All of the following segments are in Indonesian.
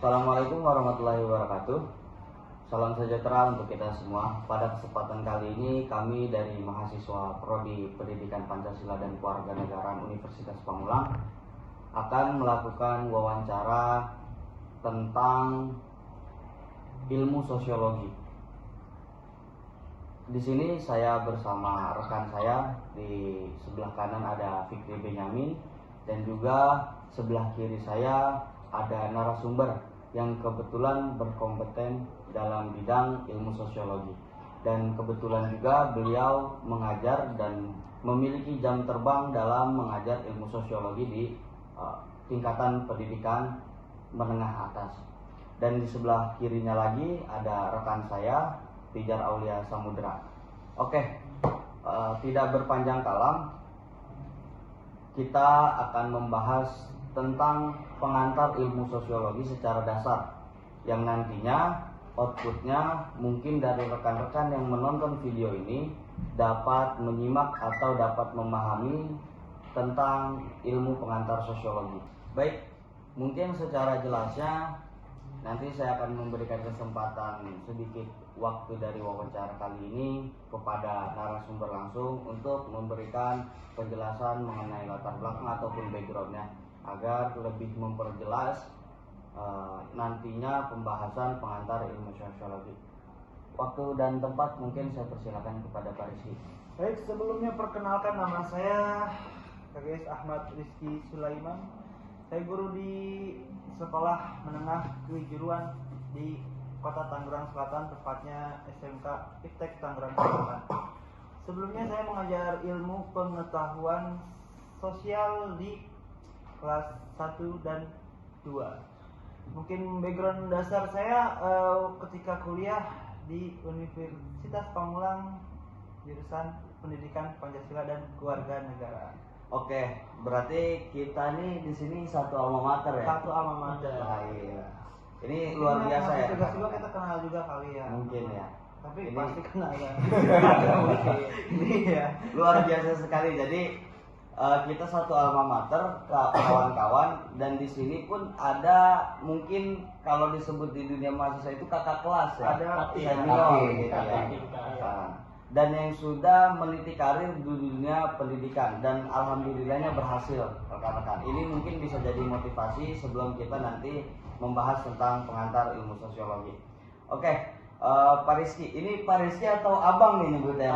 Assalamualaikum warahmatullahi wabarakatuh. Salam sejahtera untuk kita semua. Pada kesempatan kali ini kami dari mahasiswa Prodi Pendidikan Pancasila dan Kewarganegaraan Universitas Pamulang akan melakukan wawancara tentang ilmu sosiologi. Di sini saya bersama rekan saya, di sebelah kanan ada Fikri Benyamin dan juga sebelah kiri saya ada narasumber yang kebetulan berkompeten dalam bidang ilmu sosiologi, dan kebetulan juga beliau mengajar dan memiliki jam terbang dalam mengajar ilmu sosiologi di tingkatan pendidikan menengah atas. Dan di sebelah kirinya lagi ada rekan saya, Pijar Aulia Samudra. Oke, tidak berpanjang kalam, kita akan membahas tentang pengantar ilmu sosiologi secara dasar, yang nantinya outputnya mungkin dari rekan-rekan yang menonton video ini dapat menyimak atau dapat memahami tentang ilmu pengantar sosiologi. Baik, mungkin secara jelasnya nanti saya akan memberikan kesempatan sedikit waktu dari wawancara kali ini kepada narasumber langsung untuk memberikan penjelasan mengenai latar belakang ataupun backgroundnya, agar lebih memperjelas nantinya pembahasan pengantar ilmu sosiologi. Waktu dan tempat mungkin saya persilakan kepada Pak Rizky. Baik, sebelumnya perkenalkan, nama saya KGS Ahmad Rizky Sulaiman. Saya guru di Sekolah Menengah Kejuruan di Kota Tangerang Selatan, tepatnya SMK Iptek Tangerang Selatan. Sebelumnya saya mengajar ilmu pengetahuan sosial di kelas 1 dan 2. Mungkin background dasar saya ketika kuliah di Universitas Pamulang, jurusan Pendidikan Pancasila dan Kewarganegaraan. Oke, berarti kita nih di sini satu alma mater ya? Satu alma mater. Iya. Ini luar biasa ya. Juga kita kenal juga kali ya. Mungkin ya. Tapi Ini pasti kenal ya. Ini ya. Luar biasa sekali. Jadi kita satu alma mater, kawan-kawan, dan di sini pun ada, mungkin kalau disebut di dunia mahasiswa itu kakak kelas ya. Ada senior gitu ya. Dan yang sudah meniti karir di dunia pendidikan, dan alhamdulillahnya berhasil rekan-rekan. Ini mungkin bisa jadi motivasi sebelum kita nanti membahas tentang pengantar ilmu sosiologi. Oke, Pak Rizky, ini Pak Rizky atau Abang nih nyebutnya?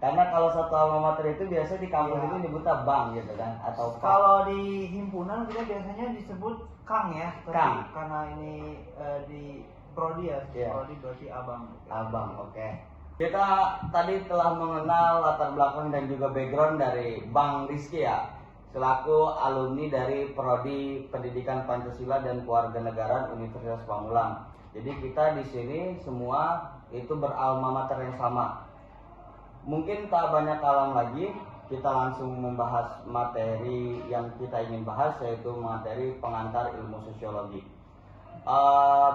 Karena kalau satu alma mater itu biasanya di kampus itu nyebutnya Bang gitu kan, atau Pak. Kalau di himpunan kita biasanya disebut Kang ya, tapi Kang. karena ini di prodi ya, prodi berarti Abang. Abang, oke. Kita tadi telah mengenal latar belakang dan juga background dari Bang Rizky ya, selaku alumni dari Prodi Pendidikan Pancasila dan Kewarganegaraan Universitas Pamulang. Jadi kita di sini semua itu beralma mater yang sama. Mungkin tak banyak kalam lagi, kita langsung membahas materi yang kita ingin bahas, yaitu materi pengantar ilmu sosiologi.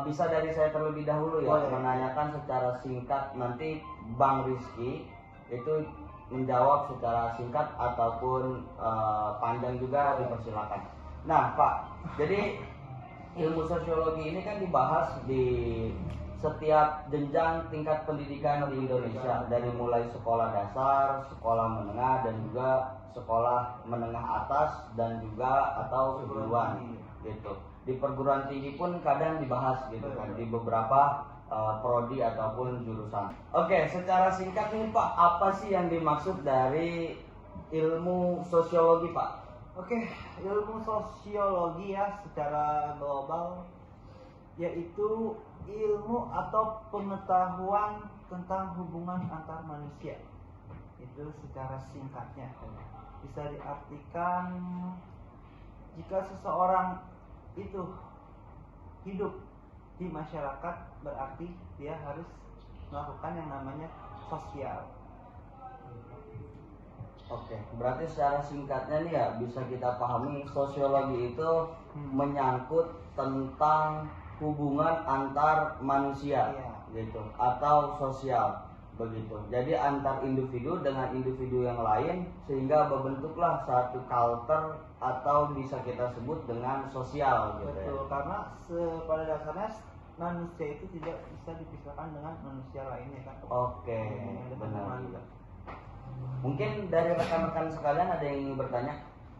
Bisa dari saya terlebih dahulu ya, menanyakan secara singkat, nanti Bang Rizky itu menjawab secara singkat ataupun panjang juga dipersilakan. Nah Pak, jadi ilmu sosiologi ini kan dibahas di setiap jenjang tingkat pendidikan di Indonesia, dari mulai sekolah dasar, sekolah menengah, dan juga sekolah menengah atas, dan juga atau kejuruan gitu. Di perguruan tinggi pun kadang dibahas gitu kan, di beberapa prodi ataupun jurusan. Oke, secara singkat nih Pak, apa sih yang dimaksud dari ilmu sosiologi Pak? Oke, ilmu sosiologi ya secara global yaitu ilmu atau pengetahuan tentang hubungan antar manusia. Itu secara singkatnya. Bisa diartikan jika seseorang itu hidup di masyarakat, berarti dia harus melakukan yang namanya sosial. Oke, berarti secara singkatnya nih ya, bisa kita pahami sosiologi itu menyangkut tentang hubungan antar manusia gitu, atau sosial. begitu. Jadi antar individu dengan individu yang lain sehingga membentuklah satu culture atau bisa kita sebut dengan sosial gitu. Betul, karena pada dasarnya manusia itu tidak bisa dipisahkan dengan manusia lainnya kan. Oke, Ada benar. hubungan juga. Mungkin dari rekan-rekan sekalian ada yang ingin bertanya?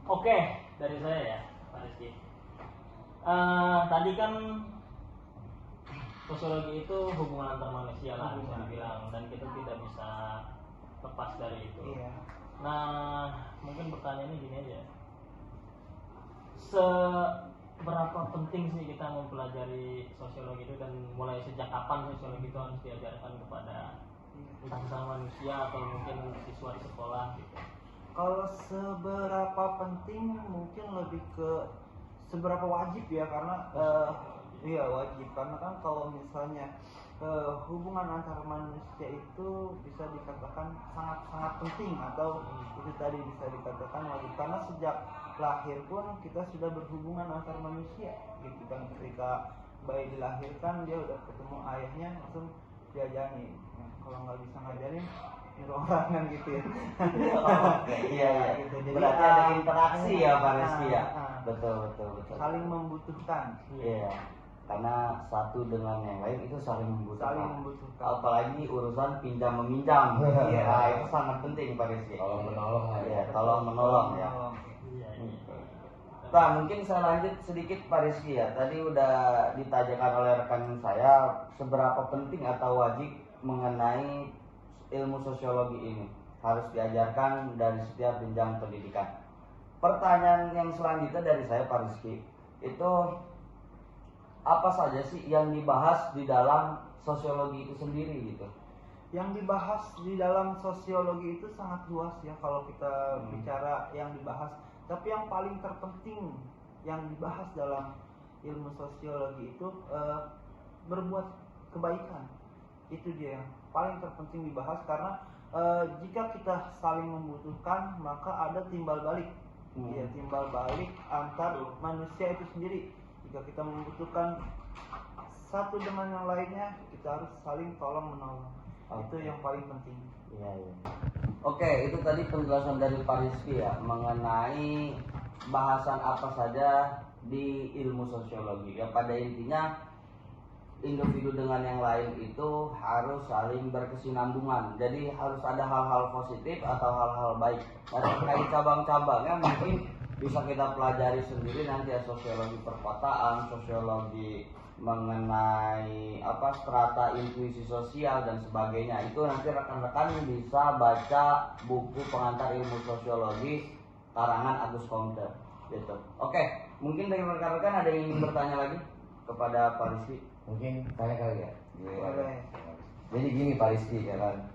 Oke, dari saya ya, Pak Rizky. Tadi kan sosiologi itu hubungan antar manusia lah bisa dibilang, dan kita tidak bisa lepas dari itu. Iya. Nah, mungkin pertanyaannya gini aja. Seberapa penting sih kita mempelajari sosiologi itu, dan mulai sejak kapan sosiologi itu harus diajarkan kepada entah sesama manusia atau mungkin siswa di sekolah gitu. Kalau seberapa penting mungkin lebih ke seberapa wajib ya, karena iya wajib, karena kan kalau misalnya hubungan antar manusia itu bisa dikatakan sangat penting, atau itu tadi bisa dikatakan wajib, karena sejak lahir pun kita sudah berhubungan antar manusia gitu kan. Ketika bayi dilahirkan dia udah ketemu ayahnya langsung diajarin. Nah, kalau nggak bisa ngajarin nyuruh orang kan gitu ya. Iya. Gitu. Jadi, Berarti ada interaksi ya Pak Rizky ya. Betul. Saling membutuhkan. Iya. Karena satu dengan yang lain itu saling membutuhkan. Apalagi urusan pinjam meminjam. Iya. Nah, itu sangat penting Pak Rizky. Tolong menolong lah Iya, tolong menolong ya. Iya. Nah, mungkin saya lanjut sedikit Pak Rizky ya. Tadi udah ditanyakan oleh rekan saya seberapa penting atau wajib mengenai ilmu sosiologi ini harus diajarkan dari setiap jenjang pendidikan. Pertanyaan yang selanjutnya dari saya Pak Rizky, itu apa saja sih yang dibahas di dalam sosiologi itu sendiri gitu? Yang dibahas di dalam sosiologi itu sangat luas ya kalau kita bicara yang dibahas. Tapi yang paling terpenting yang dibahas dalam ilmu sosiologi itu berbuat kebaikan. Itu dia yang paling terpenting dibahas, karena jika kita saling membutuhkan maka ada timbal balik. Ya, timbal balik antar manusia itu sendiri. Jika kita membutuhkan satu dengan yang lainnya, kita harus saling tolong menolong. Itu yang paling penting. Iya. Oke, itu tadi penjelasan dari Pak Rizky ya mengenai bahasan apa saja di ilmu sosiologi. Ya pada intinya individu dengan yang lain itu harus saling berkesinambungan. Jadi harus ada hal-hal positif atau hal-hal baik. Nah, terkait cabang-cabangnya mungkin bisa kita pelajari sendiri nanti ya, sosiologi perkotaan, sosiologi mengenai strata intuisi sosial dan sebagainya. Itu nanti rekan-rekan bisa baca buku pengantar ilmu sosiologi karangan Agus Komter gitu. Oke, mungkin dari rekan-rekan ada yang ingin bertanya lagi kepada Pak Rizky? Mungkin saya kali ya. Boleh. Jadi gini Pak Rizky ya kan,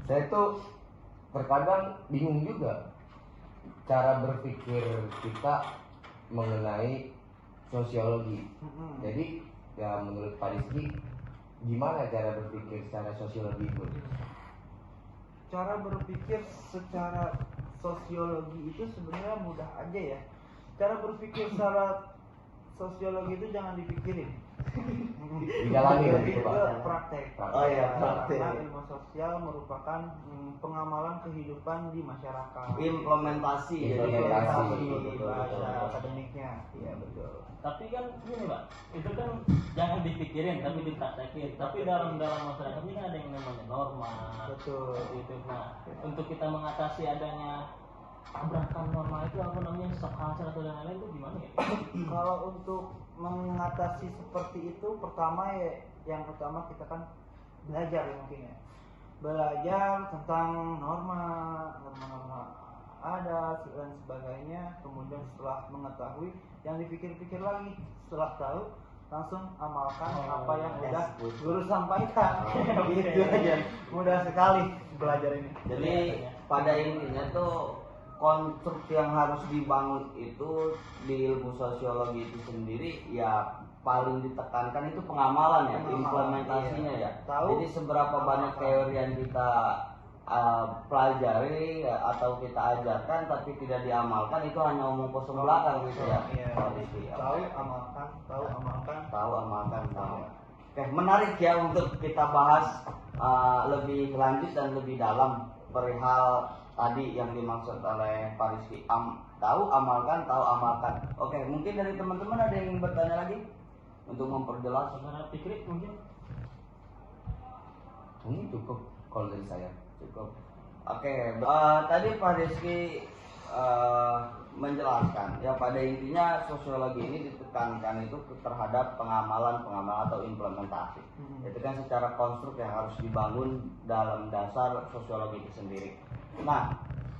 saya tuh terkadang bingung juga cara berpikir kita mengenai sosiologi. Jadi ya menurut Pak Rizky, gimana cara berpikir secara sosiologi itu? Cara berpikir secara sosiologi itu sebenarnya mudah aja ya. Cara berpikir secara sosiologi itu jangan dipikirin. Dijalani Lebih gitu ke Pak. praktek. Oh iya, praktek. Karena ilmu sosial merupakan pengamalan kehidupan di masyarakat. Implementasi ya. Implementasi. Di bahasa akademiknya. Iya betul. Tapi kan gini Pak, itu kan jangan dipikirin tapi dipraktekin. Tapi dalam masyarakat ini kan ada yang namanya norma. Betul. Gitu. Nah, untuk kita mengatasi adanya tabrakan norma itu apa namanya, shock culture atau dan lain-lain itu gimana ya? Kalau untuk mengatasi seperti itu, yang pertama kita kan belajar ya mungkin ya. Belajar tentang norma adat dan sebagainya. Kemudian setelah mengetahui, yang dipikir-pikir lagi, setelah tahu langsung amalkan apa yang sudah guru sampaikan. Gitu aja. Mudah sekali belajar ini. Jadi pada intinya tuh konstruk yang harus dibangun itu di ilmu sosiologi itu sendiri ya paling ditekankan itu pengamalan ya, implementasinya ya. Tahu. Jadi seberapa banyak teori yang kita pelajari atau kita ajarkan tapi tidak diamalkan itu hanya omong kosong belakang gitu ya. Iya. Pak Rizky. Tahu amalkan. Tahu amalkan tahu. Oke, menarik ya untuk kita bahas lebih lanjut dan lebih dalam perihal tadi yang dimaksud oleh Pak Rizky. Tahu amalkan, tahu amalkan. Oke, mungkin dari teman-teman ada yang ingin bertanya lagi untuk memperjelas. Saudara Fikri mungkin. Ini cukup kalau dari saya. Cukup. Oke, tadi Pak Rizky menjelaskan ya pada intinya sosiologi ini ditekankan itu terhadap pengamalan atau implementasi. Itu kan secara konstruk yang harus dibangun dalam dasar sosiologi itu sendiri. Nah,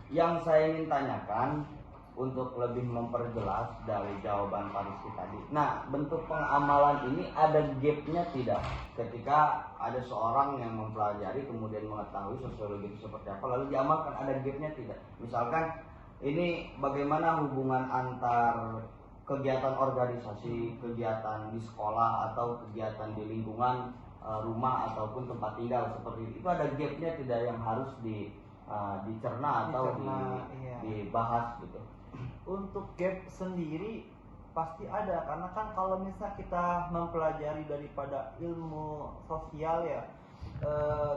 yang saya ingin tanyakan untuk lebih memperjelas dari jawaban Pak Rizky tadi. Nah, bentuk pengamalan ini ada gapnya tidak? Ketika ada seorang yang mempelajari kemudian mengetahui sosiologi itu seperti apa, lalu diamalkan, ada gapnya tidak? Misalkan ini bagaimana hubungan antar kegiatan organisasi, kegiatan di sekolah atau kegiatan di lingkungan rumah ataupun tempat tinggal seperti itu. Itu ada gapnya tidak yang harus dicerna atau iya. dibahas gitu. Untuk gap sendiri pasti ada, karena kan kalau misalnya kita mempelajari daripada ilmu sosial ya,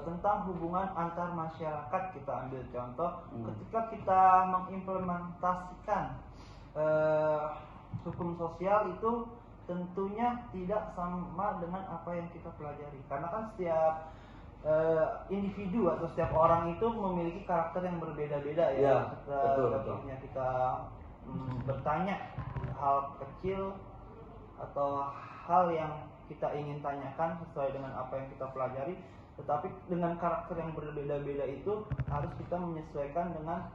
tentang hubungan antar masyarakat, kita ambil contoh ketika kita mengimplementasikan hukum sosial itu tentunya tidak sama dengan apa yang kita pelajari, karena kan setiap individu atau setiap orang itu memiliki karakter yang berbeda-beda ya. Betul. Kita bertanya hal kecil atau hal yang kita ingin tanyakan sesuai dengan apa yang kita pelajari, tetapi dengan karakter yang berbeda-beda itu harus kita menyesuaikan dengan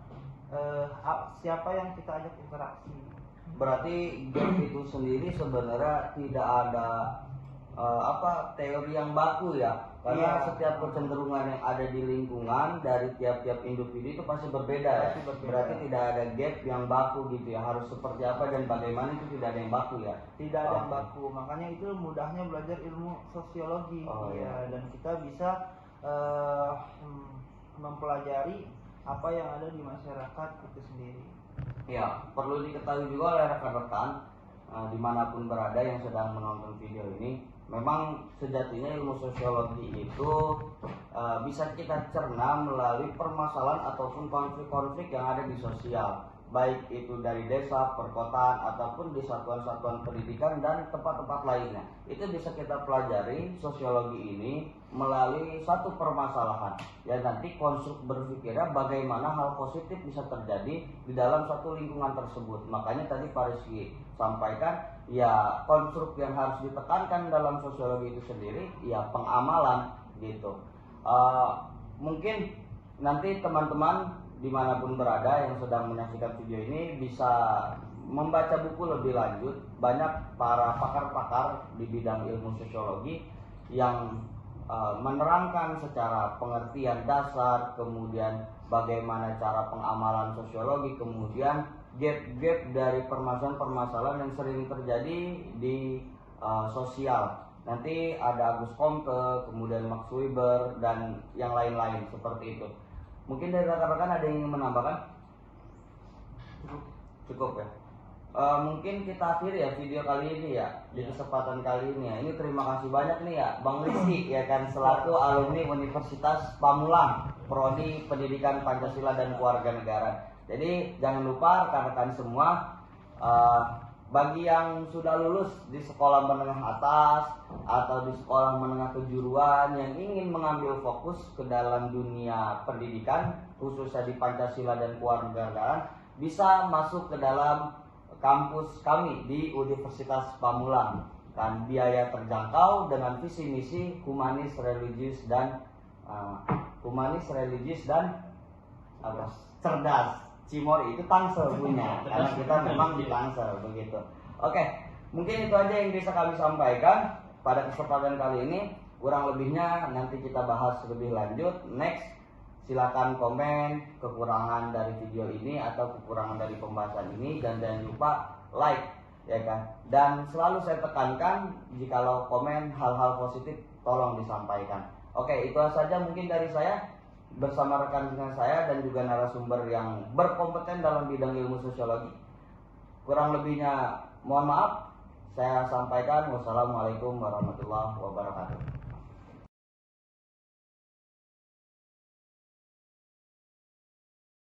siapa yang kita ajak interaksi. Berarti gap itu sendiri sebenarnya tidak ada teori yang baku ya, karena Iya. setiap kecenderungan yang ada di lingkungan dari tiap-tiap individu itu pasti berbeda ya. Pasti berbeda. Berarti tidak ada gap yang baku gitu ya, harus seperti apa dan bagaimana itu tidak ada yang baku ya. Tidak ada yang baku, makanya itu mudahnya belajar ilmu sosiologi. Iya. Dan kita bisa mempelajari apa yang ada di masyarakat itu sendiri. Ya, perlu diketahui juga oleh rekan-rekan dimanapun berada yang sedang menonton video ini, memang sejatinya ilmu sosiologi itu bisa kita cerna melalui permasalahan ataupun konflik-konflik yang ada di sosial, baik itu dari desa, perkotaan, ataupun di satuan-satuan pendidikan dan tempat-tempat lainnya. Itu bisa kita pelajari sosiologi ini melalui satu permasalahan. Ya, nanti konstruk berpikirnya bagaimana hal positif bisa terjadi di dalam satu lingkungan tersebut. Makanya tadi Pak Rizky sampaikan, ya konstruk yang harus ditekankan dalam sosiologi itu sendiri, ya pengamalan gitu. Mungkin nanti teman-teman dimanapun berada yang sedang menyaksikan video ini bisa membaca buku lebih lanjut. Banyak para pakar-pakar di bidang ilmu sosiologi yang menerangkan secara pengertian dasar, kemudian bagaimana cara pengamalan sosiologi, kemudian gap-gap dari permasalahan-permasalahan yang sering terjadi di sosial. Nanti ada Agus Comte, kemudian Max Weber, dan yang lain-lain seperti itu. Mungkin dari rekan-rekan ada yang ingin menambahkan? Cukup ya. Mungkin kita akhiri ya video kali ini ya, di kesempatan kali ini ya. Ini terima kasih banyak nih ya Bang Rizky ya kan, selaku alumni Universitas Pamulang, Prodi Pendidikan Pancasila dan Kewarganegaraan. Jadi jangan lupa rekan-rekan semua, bagi yang sudah lulus di sekolah menengah atas atau di sekolah menengah kejuruan yang ingin mengambil fokus ke dalam dunia pendidikan, khususnya di Pancasila dan Kewarganegaraan, bisa masuk ke dalam kampus kami di Universitas Pamulang. Dan biaya terjangkau dengan visi misi humanis, religius dan cerdas. Cimori itu Tangsel punya, karena kita memang di Tangsel begitu. Oke, mungkin itu aja yang bisa kami sampaikan pada kesempatan kali ini. Kurang lebihnya nanti kita bahas lebih lanjut next. Silakan komen kekurangan dari video ini atau kekurangan dari pembahasan ini, dan jangan lupa like ya kan. Dan selalu saya tekankan, jikalau komen hal-hal positif tolong disampaikan. Oke, itu saja mungkin dari saya bersama rekan-rekan saya dan juga narasumber yang berkompeten dalam bidang ilmu sosiologi. Kurang lebihnya mohon maaf. saya sampaikan wassalamualaikum warahmatullahi wabarakatuh.